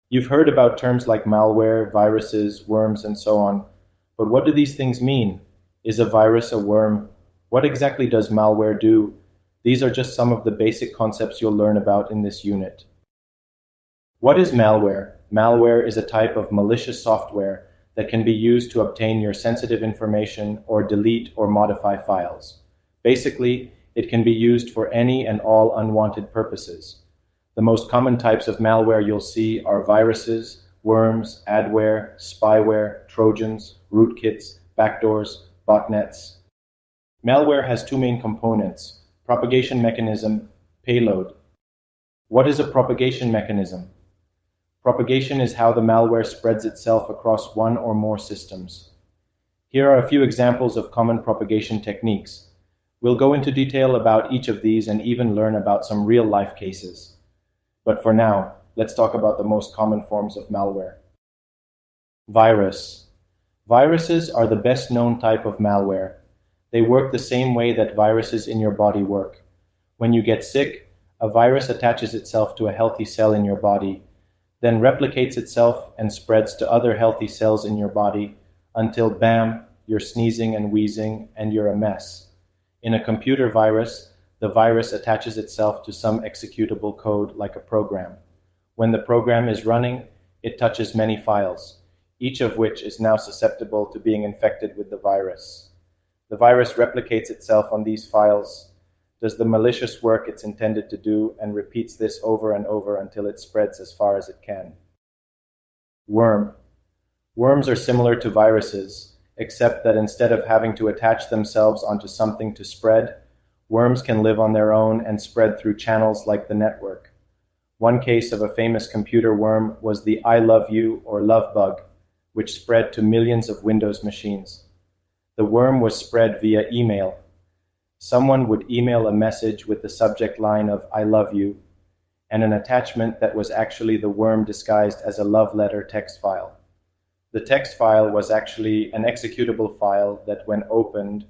You've heard about terms like malware, viruses, worms, and so on, but what do these things mean? Is a virus a worm? What exactly does malware do? These are just some of the basic concepts you'll learn about in this unit. What is malware? Malware is a type of malicious software that can be used to obtain your sensitive information or delete or modify files. Basically, it can be used for any and all unwanted purposes. The most common types of malware you'll see are viruses, worms, adware, spyware, trojans, rootkits, backdoors, botnets. Malware has two main components: propagation mechanism, payload. What is a propagation mechanism? Propagation is how the malware spreads itself across one or more systems. Here are a few examples of common propagation techniques. We'll go into detail about each of these and even learn about some real-life cases. But for now, let's talk about the most common forms of malware. Virus. Viruses are the best known type of malware. They work the same way that viruses in your body work. When you get sick, a virus attaches itself to a healthy cell in your body, then replicates itself and spreads to other healthy cells in your body until, bam, you're sneezing and wheezing and you're a mess. In a computer virus, the virus attaches itself to some executable code like a program. When the program is running, it touches many files, each of which is now susceptible to being infected with the virus. The virus replicates itself on these files, does the malicious work it's intended to do, and repeats this over and over until it spreads as far as it can. Worm. Worms are similar to viruses, except that instead of having to attach themselves onto something to spread, worms can live on their own and spread through channels like the network. One case of a famous computer worm was the I love you or love bug, which spread to millions of Windows machines. The worm was spread via email. Someone would email a message with the subject line of I love you and an attachment that was actually the worm disguised as a love letter text file. The text file was actually an executable file that, when opened,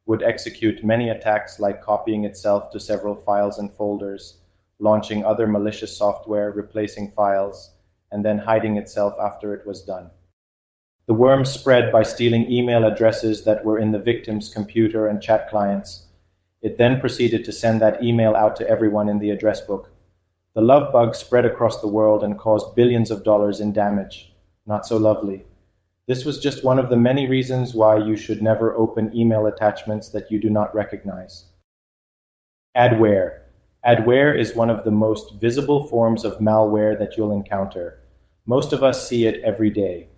would execute many attacks like copying itself to several files and folders, launching other malicious software, replacing files, and then hiding itself after it was done. The worm spread by stealing email addresses that were in the victim's computer and chat clients. It then proceeded to send that email out to everyone in the address book. The love bug spread across the world and caused billions of dollars in damage. Not so lovely. This was just one of the many reasons why you should never open email attachments that you do not recognize. Adware. Adware is one of the most visible forms of malware that you'll encounter. Most of us see it every day.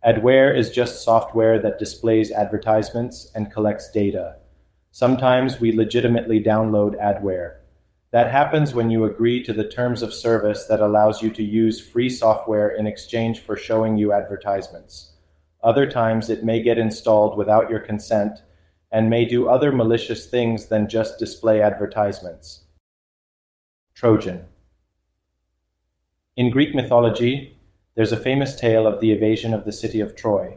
Adware is just software that displays advertisements and collects data. Sometimes we legitimately download adware. That happens when you agree to the terms of service that allows you to use free software in exchange for showing you advertisements. Other times it may get installed without your consent and may do other malicious things than just display advertisements. Trojan. In Greek mythology, there's a famous tale of the evasion of the city of Troy.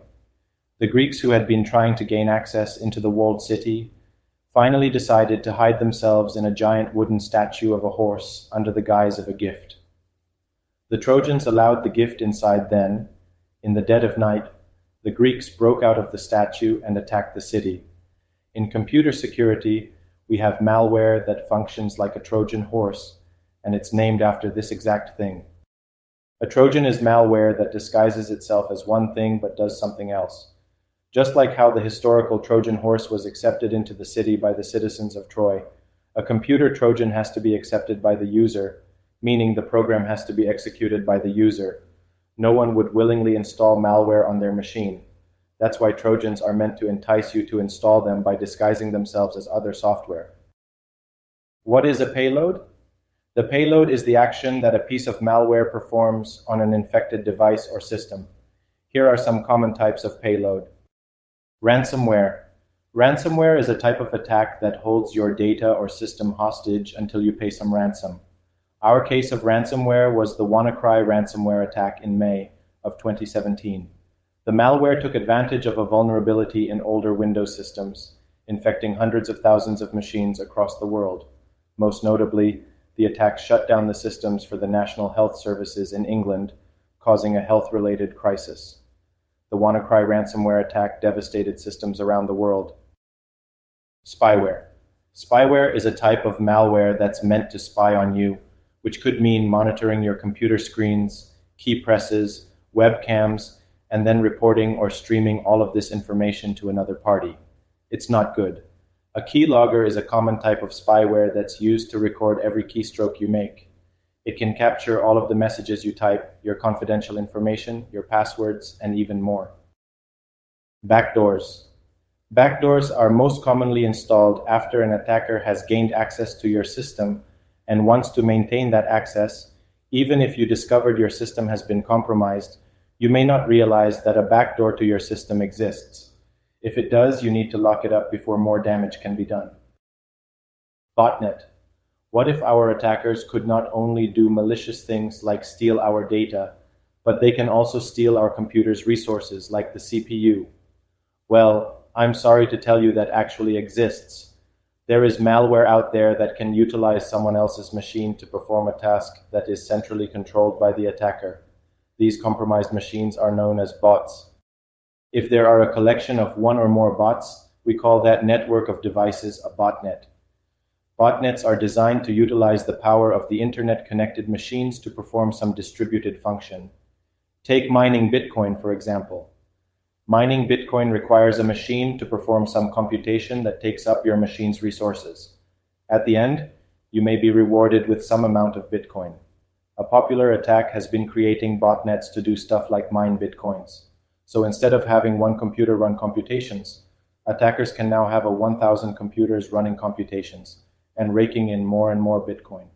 The Greeks, who had been trying to gain access into the walled city, finally decided to hide themselves in a giant wooden statue of a horse under the guise of a gift. The Trojans allowed the gift inside then. In the dead of night, the Greeks broke out of the statue and attacked the city. In computer security, we have malware that functions like a Trojan horse, and it's named after this exact thing. A Trojan is malware that disguises itself as one thing but does something else. Just like how the historical Trojan horse was accepted into the city by the citizens of Troy, a computer Trojan has to be accepted by the user, meaning the program has to be executed by the user. No one would willingly install malware on their machine. That's why Trojans are meant to entice you to install them by disguising themselves as other software. What is a payload? The payload is the action that a piece of malware performs on an infected device or system. Here are some common types of payload. Ransomware. Ransomware is a type of attack that holds your data or system hostage until you pay some ransom. Our case of ransomware was the WannaCry ransomware attack in May of 2017. The malware took advantage of a vulnerability in older Windows systems, infecting hundreds of thousands of machines across the world. Most notably, the attack shut down the systems for the National Health Services in England, causing a health-related crisis. The WannaCry ransomware attack devastated systems around the world. Spyware. Spyware is a type of malware that's meant to spy on you, which could mean monitoring your computer screens, key presses, webcams, and then reporting or streaming all of this information to another party. It's not good. A keylogger is a common type of spyware that's used to record every keystroke you make. It can capture all of the messages you type, your confidential information, your passwords, and even more. Backdoors. Backdoors are most commonly installed after an attacker has gained access to your system and wants to maintain that access. Even if you discovered your system has been compromised, you may not realize that a backdoor to your system exists. If it does, you need to lock it up before more damage can be done. Botnet. What if our attackers could not only do malicious things like steal our data, but they can also steal our computer's resources like the CPU? Well, I'm sorry to tell you that actually exists. There is malware out there that can utilize someone else's machine to perform a task that is centrally controlled by the attacker. These compromised machines are known as bots. If there are a collection of one or more bots, we call that network of devices a botnet. Botnets are designed to utilize the power of the internet-connected machines to perform some distributed function. Take mining Bitcoin, for example. Mining Bitcoin requires a machine to perform some computation that takes up your machine's resources. At the end, you may be rewarded with some amount of Bitcoin. A popular attack has been creating botnets to do stuff like mine Bitcoins. So instead of having one computer run computations, attackers can now have 1,000 computers running computations and raking in more and more Bitcoin.